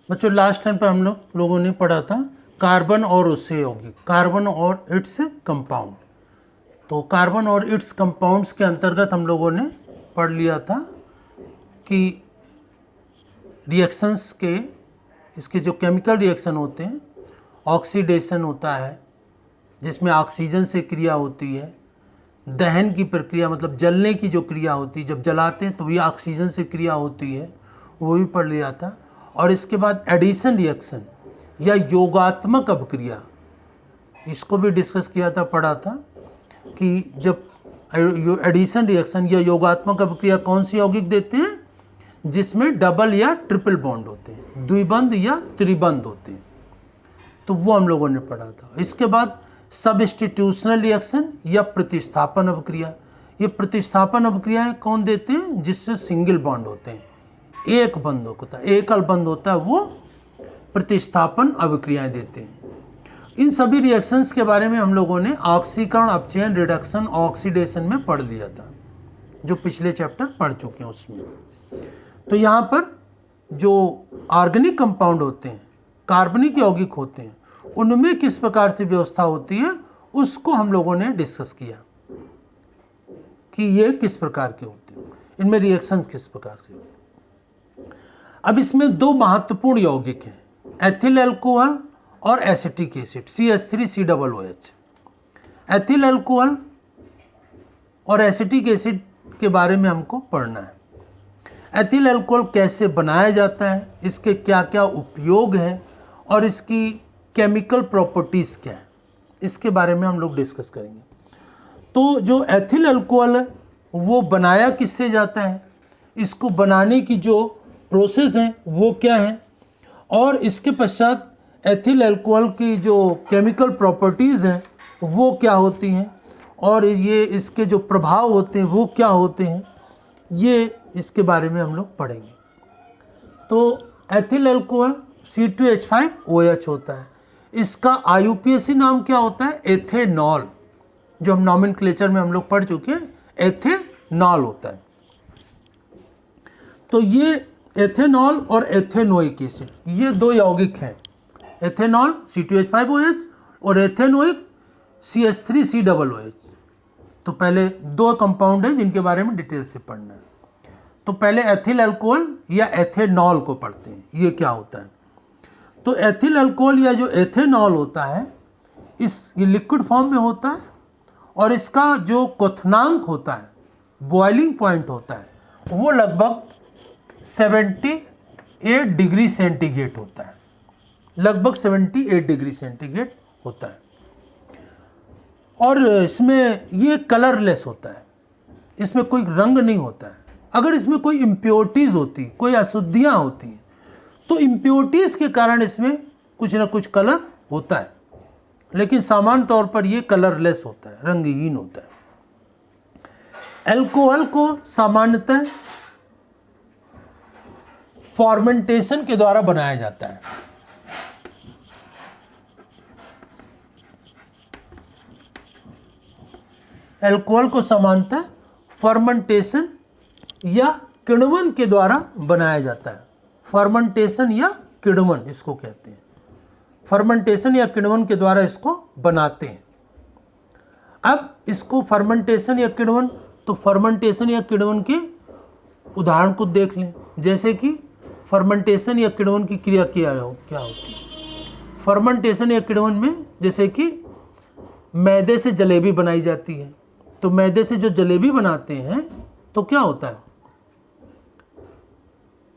बच्चों last time पे हम लोगों ने पढ़ा था कार्बन और उससे यौगिक, कार्बन और इट्स कंपाउंड। तो कार्बन और इट्स कंपाउंड्स के अंतर्गत हम लोगों ने पढ़ लिया था कि रिएक्शंस के, इसके जो केमिकल रिएक्शन होते हैं, ऑक्सीडेशन होता है जिसमें ऑक्सीजन से क्रिया होती है, दहन की प्रक्रिया मतलब जलने की जो क्रिया होती है, जब जलाते हैं तो ये ऑक्सीजन से क्रिया होती है, वो भी पढ़ लिया था। और इसके बाद एडिशन रिएक्शन या योगात्मक अभिक्रिया, इसको भी डिस्कस किया था, पढ़ा था कि जब एडिशन रिएक्शन या योगात्मक अभिक्रिया कौन सी यौगिक देते हैं, जिसमें डबल या ट्रिपल बॉन्ड होते हैं, द्विबंध या त्रिबंध होते हैं, तो वो हम लोगों ने पढ़ा था। इसके बाद सब्स्टिट्यूशनल रिएक्शन या प्रतिस्थापन अभिक्रिया, ये प्रतिस्थापन अभिक्रियाएं कौन देते हैं, जिससे सिंगल बॉन्ड होते हैं, एक बंध होता है, एकल बंध होता है, वो प्रतिस्थापन अभिक्रियाएं देते हैं। इन सभी रिएक्शंस के बारे में हम लोगों ने ऑक्सीकरण, अपचयन, रिडक्शन, ऑक्सीडेशन में पढ़ लिया था, जो पिछले चैप्टर पढ़ चुके हैं उसमें। तो यहाँ पर जो ऑर्गेनिक कंपाउंड होते हैं, कार्बनिक यौगिक होते हैं, उनमें किस प्रकार से व्यवस्था होती है, उसको हम लोगों ने डिस्कस किया कि ये किस प्रकार के होते हैं, इनमें रिएक्शंस किस प्रकार से होते हैं। अब इसमें दो महत्वपूर्ण यौगिक हैं, एथिल अल्कोहल और acetic acid, CH3COOH। Ethyl alcohol और एसिटिक एसिड के बारे में हमको पढ़ना है। एथिल अल्कोहल कैसे बनाया जाता है, इसके क्या क्या उपयोग हैं और इसकी केमिकल प्रॉपर्टीज़ क्या है, इसके बारे में हम लोग डिस्कस करेंगे। तो जो एथिल अल्कोहल है वो बनाया किससे जाता है, इसको बनाने की जो प्रोसेस है वो क्या है, और इसके पश्चात एथिल अल्कोहल की जो केमिकल प्रॉपर्टीज़ हैं वो क्या होती हैं, और ये इसके जो प्रभाव होते हैं वो क्या होते हैं, ये इसके बारे में हम लोग पढ़ेंगे। तो एथिल अल्कोहल C2H5OH होता है, इसका IUPAC नाम क्या होता है, एथेनॉल, जो हम नॉमेनक्लेचर में हम लोग पढ़ चुके हैं, एथेनॉल होता है। तो ये एथेनॉल और एथेनोइक एसिड, ये दो यौगिक हैं, एथेनॉल C2H5OH और एथेनोइक CH3COOH। तो पहले दो कंपाउंड हैं जिनके बारे में डिटेल से पढ़ना है। तो पहले एथिल अल्कोहल या एथेनॉल को पढ़ते हैं, ये क्या होता है। तो एथिल अल्कोहल या जो एथेनॉल होता है, ये लिक्विड फॉर्म में होता है, और इसका जो क्वथनांक होता है, बॉइलिंग पॉइंट होता है, वो लगभग 78 डिग्री सेंटीग्रेड होता है, लगभग 78 डिग्री सेंटीग्रेड होता है। और इसमें ये कलरलेस होता है, इसमें कोई रंग नहीं होता है। अगर इसमें कोई इम्प्योरिटीज़ होती, कोई अशुद्धियाँ होती हैं, तो इम्प्योरिटीज़ के कारण इसमें कुछ ना कुछ कलर होता है, लेकिन सामान्य तौर पर ये कलरलेस होता है, रंगहीन होता है। अल्कोहल को सामान्यतः फॉर्मेंटेशन के द्वारा बनाया जाता है। अल्कोहल को सामान्यतः फर्मेंटेशन या किण्वन के द्वारा बनाया जाता है। फर्मेंटेशन या किण्वन इसको कहते हैं, फर्मेंटेशन या किण्वन के द्वारा इसको बनाते हैं। अब इसको फर्मेंटेशन या किण्वन, तो फर्मेंटेशन या किण्वन के उदाहरण को देख लें, जैसे कि फर्मेंटेशन या किण्वन की क्रिया क्या होती है। फर्मेंटेशन या किण्वन में जैसे कि मैदे से जलेबी बनाई जाती है, तो मैदे से जो जलेबी बनाते हैं तो क्या होता है,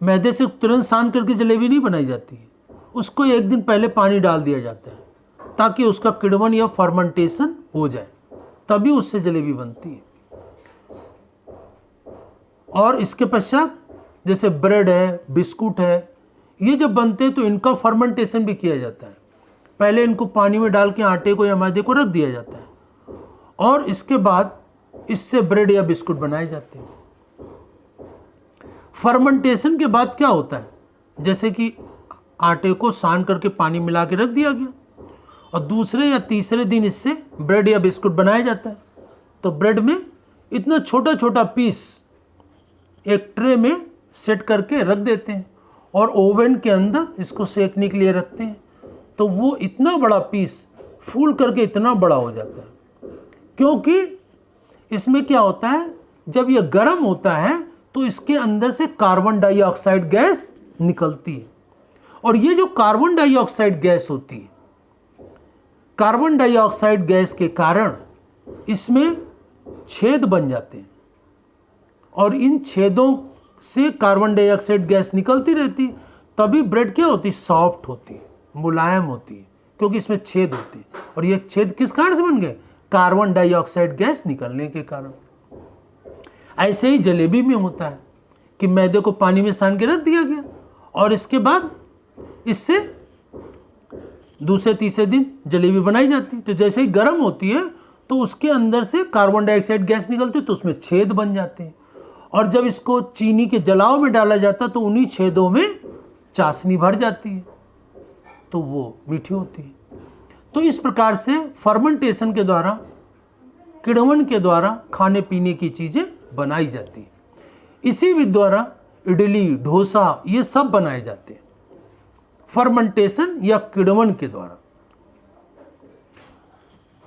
मैदे से तुरंत सान करके जलेबी नहीं बनाई जाती है, उसको एक दिन पहले पानी डाल दिया जाता है ताकि उसका किण्वन या फर्मेंटेशन हो जाए, तभी उससे जलेबी बनती है। और इसके पश्चात जैसे ब्रेड है, बिस्कुट है, ये जब बनते हैं तो इनका फर्मेंटेशन भी किया जाता है। पहले इनको पानी में डाल के आटे को या मैदे को रख दिया जाता है, और इसके बाद इससे ब्रेड या बिस्कुट बनाए जाते हैं। फर्मेंटेशन के बाद क्या होता है, जैसे कि आटे को सान करके पानी मिला के रख दिया गया, और दूसरे या तीसरे दिन इससे ब्रेड या बिस्कुट बनाया जाता है। तो ब्रेड में इतना छोटा छोटा पीस एक ट्रे में सेट करके रख देते हैं, और ओवन के अंदर इसको सेकने के लिए रखते हैं, तो वो इतना बड़ा पीस फूल करके इतना बड़ा हो जाता है। क्योंकि इसमें क्या होता है, जब ये गर्म होता है तो इसके अंदर से कार्बन डाइऑक्साइड गैस निकलती है, और ये जो कार्बन डाइऑक्साइड गैस होती है, कार्बन डाइऑक्साइड गैस के कारण इसमें छेद बन जाते हैं, और इन छेदों से कार्बन डाइऑक्साइड गैस निकलती रहती, तभी ब्रेड क्या होती, सॉफ्ट होती, मुलायम होती है, क्योंकि इसमें छेद होती है। और ये छेद किस कारण से बन गए, कार्बन डाइऑक्साइड गैस निकलने के कारण। ऐसे ही जलेबी में होता है कि मैदे को पानी में सान के रख दिया गया, और इसके बाद इससे दूसरे तीसरे दिन जलेबी बनाई जाती है। तो जैसे ही गर्म होती है तो उसके अंदर से कार्बन डाइऑक्साइड गैस निकलती है, तो उसमें छेद बन जाते हैं, और जब इसको चीनी के जलाव में डाला जाता है तो उन्हीं छेदों में चाशनी भर जाती है, तो वो मीठी होती है। तो इस प्रकार से फर्मेंटेशन के द्वारा, किण्वन के द्वारा खाने पीने की चीज़ें बनाई जाती है। इसी विधि द्वारा इडली, डोसा ये सब बनाए जाते हैं फर्मेंटेशन या किण्वन के द्वारा।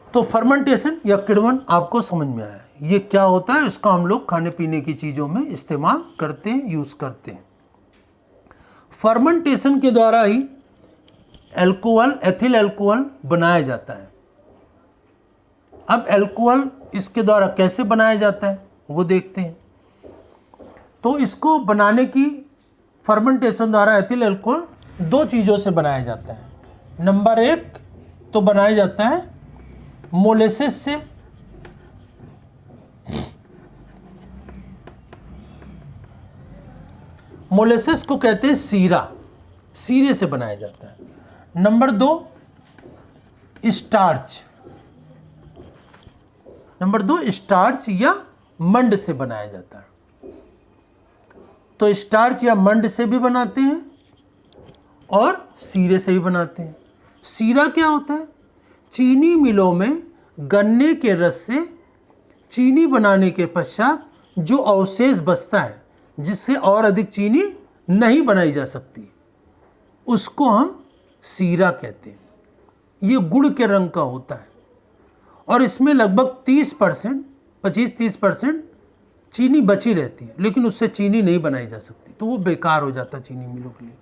तो फर्मेंटेशन या किण्वन आपको समझ में आया, ये क्या होता है, इसका हम लोग खाने पीने की चीज़ों में इस्तेमाल करते हैं, यूज़ करते हैं। फर्मेंटेशन के द्वारा ही अल्कोहल, एथिल अल्कोहल बनाया जाता है। अब अल्कोहल इसके द्वारा कैसे बनाया जाता है वो देखते हैं। तो इसको बनाने की, फर्मेंटेशन द्वारा एथिल अल्कोहल दो चीज़ों से बनाया जाता है। नंबर एक तो बनाया जाता है मोलेसिस से, मोलेसिस को कहते हैं सीरा, सीरे से बनाया जाता है। नंबर दो स्टार्च, नंबर दो स्टार्च या मंड से बनाया जाता है। तो स्टार्च या मंड से भी बनाते हैं और सीरे से भी बनाते हैं। सीरा क्या होता है, चीनी मिलों में गन्ने के रस से चीनी बनाने के पश्चात जो अवशेष बचता है, जिससे और अधिक चीनी नहीं बनाई जा सकती, उसको हम सीरा कहते हैं। ये गुड़ के रंग का होता है, और इसमें लगभग 30%, 25-30% चीनी बची रहती है, लेकिन उससे चीनी नहीं बनाई जा सकती, तो वो बेकार हो जाता चीनी मिलों के लिए।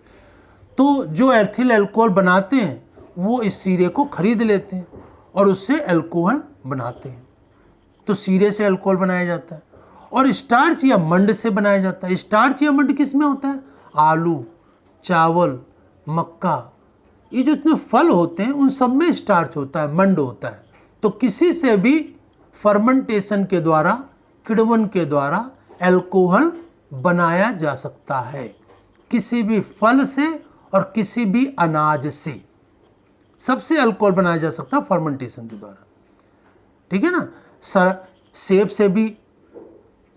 तो जो एथिल अल्कोहल बनाते हैं वो इस सीरे को खरीद लेते हैं और उससे अल्कोहल बनाते हैं। तो सीरे से अल्कोहल बनाया जाता है। और स्टार्च या मंड से बनाया जाता है। स्टार्च या मंड किस में होता है, आलू, चावल, मक्का, ये जो इतने फल होते हैं उन सब में स्टार्च होता है, मंड होता है। तो किसी से भी फर्मेंटेशन के द्वारा, किण्वन के द्वारा अल्कोहल बनाया जा सकता है, किसी भी फल से और किसी भी अनाज से, सबसे अल्कोहल बनाया जा सकता है फर्मेंटेशन के द्वारा। ठीक है ना। सेब से भी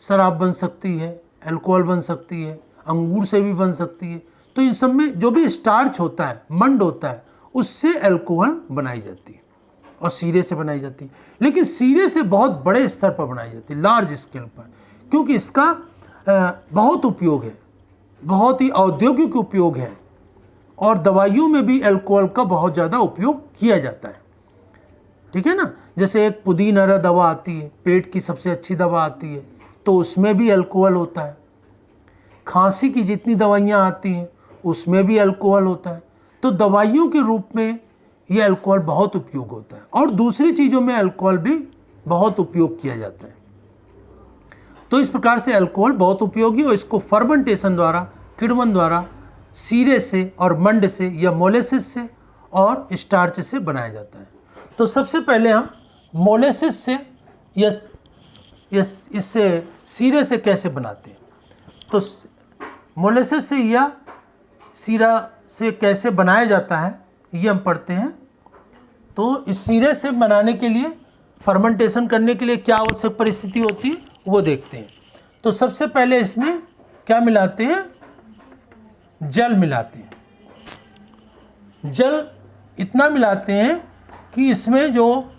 शराब बन सकती है, अल्कोहल बन सकती है, अंगूर से भी बन सकती है। तो इन सब में जो भी स्टार्च होता है, मंड होता है, उससे अल्कोहल बनाई जाती है और सीरे से बनाई जाती है। लेकिन सीरे से बहुत बड़े स्तर पर बनाई जाती है, लार्ज स्केल पर, क्योंकि इसका बहुत उपयोग है, बहुत ही औद्योगिक उपयोग है, और दवाइयों में भी अल्कोहल का बहुत ज़्यादा उपयोग किया जाता है। ठीक है ना। जैसे एक पुदीना दवा आती है, पेट की सबसे अच्छी दवा आती है, तो उसमें भी अल्कोहल होता है। खांसी की जितनी दवाइयाँ आती हैं उसमें भी अल्कोहल होता है। तो दवाइयों के रूप में ये अल्कोहल बहुत उपयोग होता है, और दूसरी चीज़ों में अल्कोहल भी बहुत उपयोग किया जाता है। तो इस प्रकार से अल्कोहल बहुत उपयोगी, और इसको फर्मेंटेशन द्वारा, किण्वन द्वारा सीरे से और मंड से या मोलेसिस से और स्टार्च से बनाया जाता है। तो सबसे पहले हम मोलेसिस से इससे सीरे से कैसे बनाते हैं। तो मोलेसिस से या सीरा से कैसे बनाया जाता है ये हम पढ़ते हैं। तो इस सीरे से बनाने के लिए, फर्मेंटेशन करने के लिए क्या आवश्यक परिस्थिति होती है वो देखते हैं। तो सबसे पहले इसमें क्या मिलाते हैं, जल मिलाते हैं। जल इतना मिलाते हैं कि इसमें जो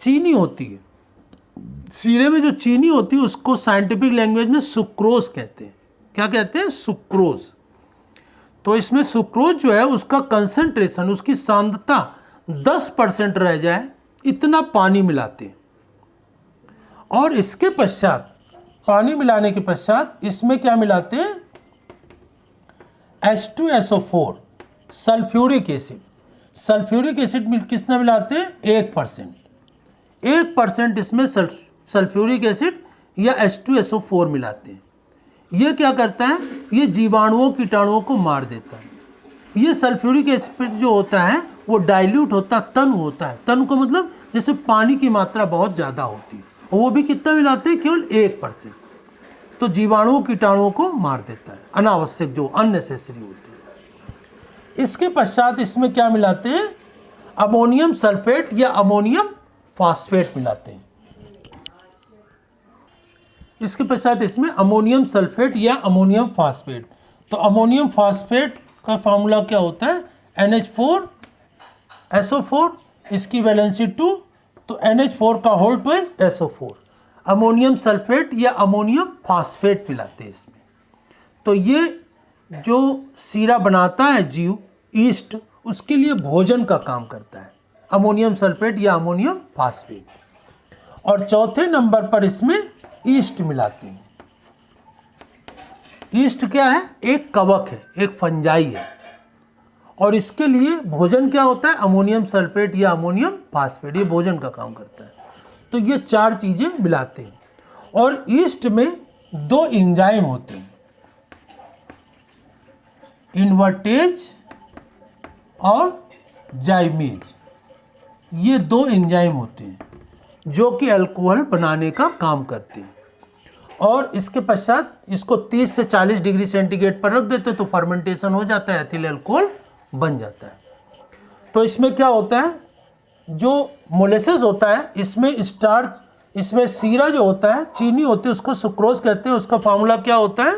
चीनी होती है, सीरे में जो चीनी होती है उसको साइंटिफिक लैंग्वेज में सुक्रोज कहते हैं। क्या कहते हैं, सुक्रोज। तो इसमें सुक्रोज जो है उसका कंसंट्रेशन, उसकी सांद्रता 10% रह जाए इतना पानी मिलाते हैं। और इसके पश्चात, पानी मिलाने के पश्चात इसमें क्या मिलाते हैं, H2SO4 sulphuric acid. Sulphuric acid कितना मिलाते हैं, 1%। 1% इसमें सल्फ्यूरिक एसिड या H2SO4 मिलाते हैं। ये क्या करता है, ये जीवाणुओं कीटाणुओं को मार देता है। ये सल्फ्यूरिक एसिड जो होता है वो डाइल्यूट होता है, तनु होता है। तनु का मतलब जैसे पानी की मात्रा बहुत ज़्यादा होती है, और वो भी कितना मिलाते हैं, केवल 1%। तो जीवाणुओं कीटाणुओं को मार देता है, अनावश्यक जो अननेसेसरी होते हैं। इसके पश्चात इसमें क्या मिलाते हैं, अमोनियम सल्फेट या अमोनियम फास्फेट मिलाते हैं। इसके पश्चात इसमें अमोनियम सल्फेट या अमोनियम फास्फेट। तो अमोनियम फास्फेट का फार्मूला क्या होता है, NH4SO4, इसकी वैलेंसी 2, तो NH4 का whole twice SO4। Ammonium sulphate या अमोनियम फास्फेट मिलाते हैं इसमें। तो ये जो सीरा बनाता है जीव, ईस्ट, उसके लिए भोजन का काम करता है, अमोनियम सल्फेट या अमोनियम फास्फेट। और चौथे नंबर पर इसमें ईस्ट मिलाते हैं। ईस्ट क्या है, एक कवक है, एक फंजाई है, और इसके लिए भोजन क्या होता है, अमोनियम सल्फेट या अमोनियम फास्फेट, ये भोजन का काम करता है। तो ये 4 चीज़ें मिलाते हैं। और ईस्ट में 2 एंजाइम होते हैं, इन्वर्टेज और जाइमेज। ये 2 एंजाइम होते हैं जो कि अल्कोहल बनाने का काम करते हैं। और इसके पश्चात इसको 30 से 40 डिग्री सेंटीग्रेड पर रख देते हैं, तो फर्मेंटेशन हो जाता है, एथिल अल्कोहल बन जाता है। तो इसमें क्या होता है, जो मोलेसेस होता है, इसमें स्टार्च, इसमें सीरा जो होता है, चीनी होती है, उसको सुक्रोज कहते हैं। उसका फार्मूला क्या होता है,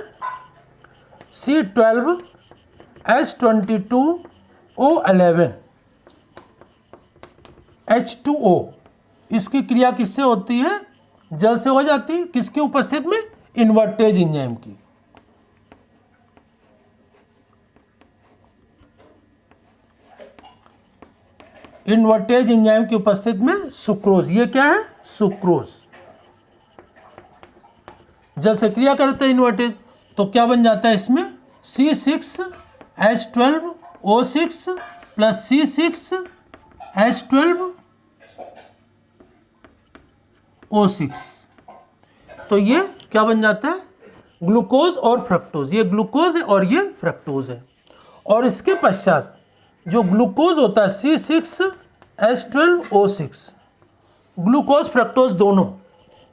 C12H22O11 H2O। इसकी क्रिया किससे होती है, जल से हो जाती है, किसकी उपस्थिति में, इन्वर्टेज एंजाइम की। इन्वर्टेज एंजाइम की उपस्थिति में सुक्रोज, ये क्या है, सुक्रोज, जल से क्रिया करते हैं इन्वर्टेज, तो क्या बन जाता है इसमें, C6H12O6 प्लस C6H12O6। तो ये क्या बन जाता है, ग्लूकोज और फ्रक्टोज। ये ग्लूकोज है और ये फ्रक्टोज है। और इसके पश्चात जो ग्लूकोज होता है C6H12O6, ग्लूकोज फ्रक्टोज दोनों,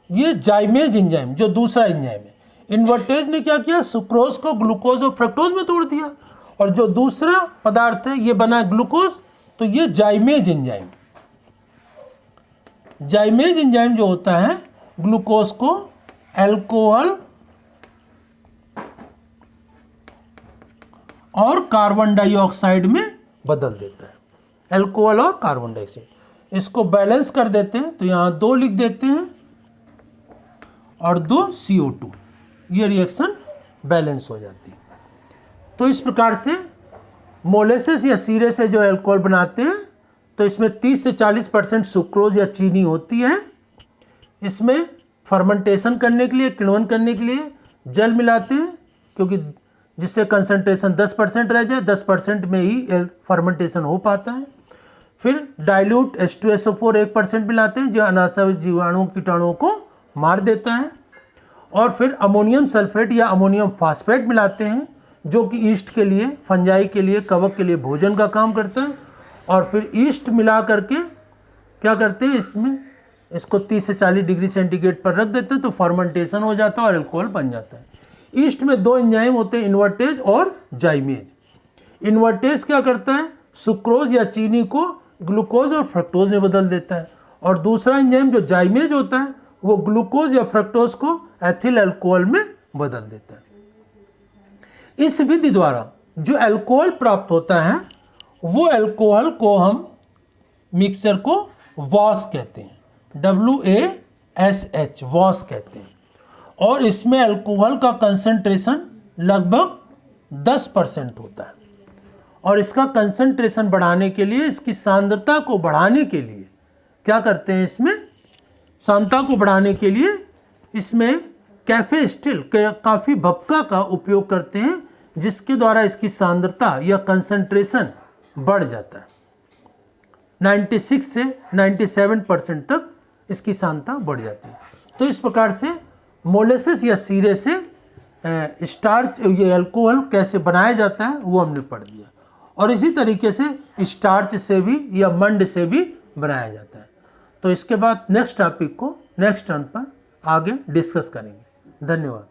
ये जाइमेज एंजाइम जो दूसरा एंजाइम है, इन्वर्टेज ने क्या किया, सुक्रोज को ग्लूकोज और फ्रक्टोज में तोड़ दिया, और जो दूसरा पदार्थ है ये बना ग्लूकोज, तो ये जाइमेज एंजाइम। जाइमेज एंजाइम जो होता है ग्लूकोज को अल्कोहल और कार्बन डाइऑक्साइड में बदल देता है, अल्कोहल और कार्बन डाइऑक्साइड। इसको बैलेंस कर देते हैं, तो यहाँ 2 लिख देते हैं और 2 CO2, ये रिएक्शन बैलेंस हो जाती है। तो इस प्रकार से मोलेसेस या सीरे से जो अल्कोहल बनाते हैं, तो इसमें 30 से 40% सुक्रोज या चीनी होती है। इसमें फर्मेंटेशन करने के लिए, किण्वन करने के लिए जल मिलाते हैं, क्योंकि जिससे कंसंट्रेशन 10% रह जाए, 10% में ही फर्मेंटेशन हो पाता है। फिर डाइल्यूट H2SO4 1% मिलाते हैं, जो अनावश्यक जीवाणुओं कीटाणुओं को मार देता है। और फिर अमोनियम सल्फेट या अमोनियम फास्फेट मिलाते हैं, जो कि ईस्ट के लिए, फंजाई के लिए, कवक के लिए भोजन का काम करता है। और फिर ईस्ट मिला करके क्या करते हैं, इसको 30 से 40 डिग्री सेंटीग्रेड पर रख देते हैं, तो फर्मेंटेशन हो जाता है और अल्कोहल बन जाता है। ईस्ट में 2 एंजाइम होते हैं, इन्वर्टेज और जाइमेज। इन्वर्टेज क्या करता है, सुक्रोज या चीनी को ग्लूकोज और फ्रक्टोज में बदल देता है, और दूसरा एंजाइम जो जाइमेज होता है वो ग्लूकोज या फ्रक्टोज को एथिल अल्कोहल में बदल देता है। इस विधि द्वारा जो अल्कोहल प्राप्त होता है, वो अल्कोहल को हम मिक्सचर को वॉश कहते हैं, WASH, वॉश कहते हैं। और इसमें अल्कोहल का कंसंट्रेशन लगभग 10% होता है। और इसका कंसंट्रेशन बढ़ाने के लिए, इसकी सांद्रता को बढ़ाने के लिए क्या करते हैं, इसमें सांद्रता को बढ़ाने के लिए इसमें कैफे स्टील काफ़ी भपका का उपयोग करते हैं, जिसके द्वारा इसकी सांद्रता या कंसंट्रेशन बढ़ जाता है। 96 से 97% तक इसकी सांद्रता बढ़ जाती है। तो इस प्रकार से मोलेसेस या सीरे से स्टार्च या अल्कोहल कैसे बनाया जाता है वो हमने पढ़ दिया। और इसी तरीके से स्टार्च से भी या मंड से भी बनाया जाता है। तो इसके बाद नेक्स्ट टॉपिक को नेक्स्ट टर्न पर आगे डिस्कस करेंगे। धन्यवाद।